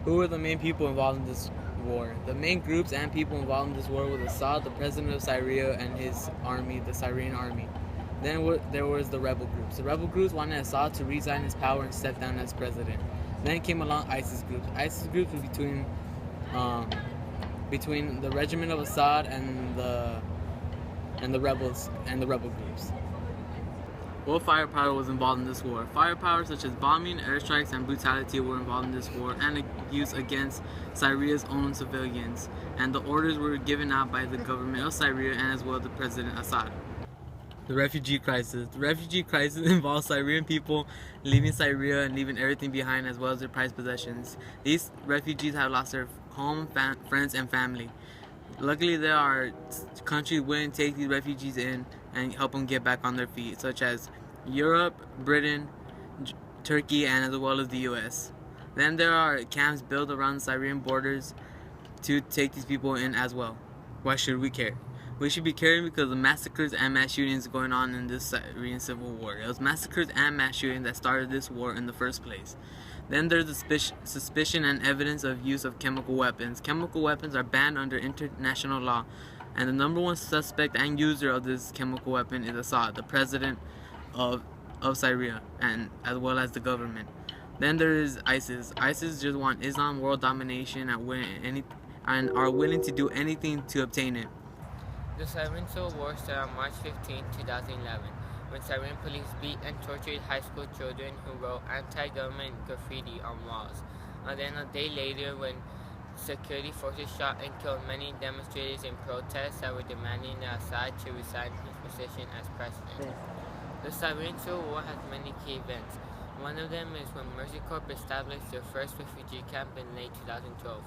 Who were the main people involved in this war? The main groups and people involved in this war were Assad, the president of Syria, and his army, the Syrian army. Then there was the rebel groups. The rebel groups wanted Assad to resign his power and step down as president. Then came along ISIS groups. ISIS groups were between the regiment of Assad and the rebel groups. What firepower was involved in this war? Firepower such as bombing, airstrikes, and brutality were involved in this war and used against Syria's own civilians. And the orders were given out by the government of Syria and as well the President Assad. The refugee crisis. The refugee crisis involves Syrian people leaving Syria and leaving everything behind as well as their prized possessions. These refugees have lost their home, friends, and family. Luckily, there are countries willing to take these refugees in and help them get back on their feet, such as Europe, Britain, Turkey, and as well as the US. Then there are camps built around the Syrian borders to take these people in as well. Why should we care? We should be caring because of the massacres and mass shootings going on in this Syrian civil war. It was massacres and mass shootings that started this war in the first place. Then there's the suspicion and evidence of use of chemical weapons. Chemical weapons are banned under international law, and the number one suspect and user of this chemical weapon is Assad, the president of Syria, and as well as the government. Then there is ISIS. ISIS just want Islam world domination and are willing to do anything to obtain it. The Syrian Civil War started on March 15, 2011, when Syrian police beat and tortured high school children who wrote anti-government graffiti on walls. And then a day later, when security forces shot and killed many demonstrators in protests that were demanding that Assad to resign his position as president. The Syrian Civil War has many key events. One of them is when Mercy Corps established their first refugee camp in late 2012.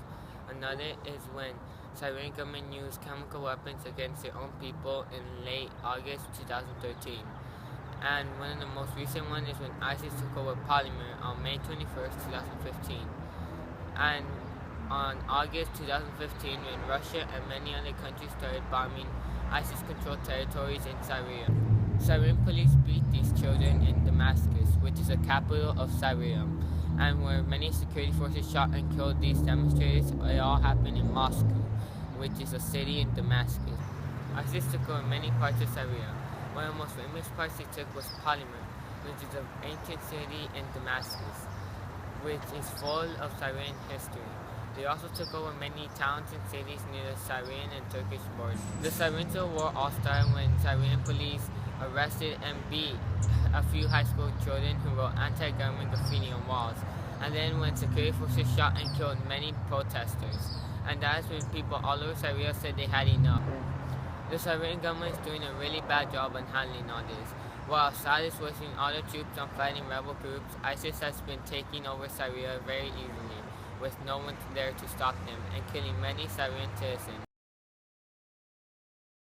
Another is when Syrian government used chemical weapons against their own people in late August 2013. And one of the most recent ones is when ISIS took over Parliament on May 21st, 2015. And on August 2015, when Russia and many other countries started bombing ISIS-controlled territories in Syria. Syrian police beat these children in Damascus, which is the capital of Syria, and where many security forces shot and killed these demonstrators. It all happened in Moscow, which is a city in Damascus. ISIS took over many parts of Syria. One of the most famous parts they took was Parliament, which is an ancient city in Damascus, which is full of Syrian history. They also took over many towns and cities near the Syrian and Turkish border. The Syrian Civil War all started when Syrian police arrested and beat a few high school children who wrote anti-government graffiti on walls, and then when security forces shot and killed many protesters. And that is when people all over Syria said they had enough. The Syrian government is doing a really bad job on handling all this. While Assad is wasting all the troops on fighting rebel groups, ISIS has been taking over Syria very easily, with no one there to stop them, and killing many Syrian citizens.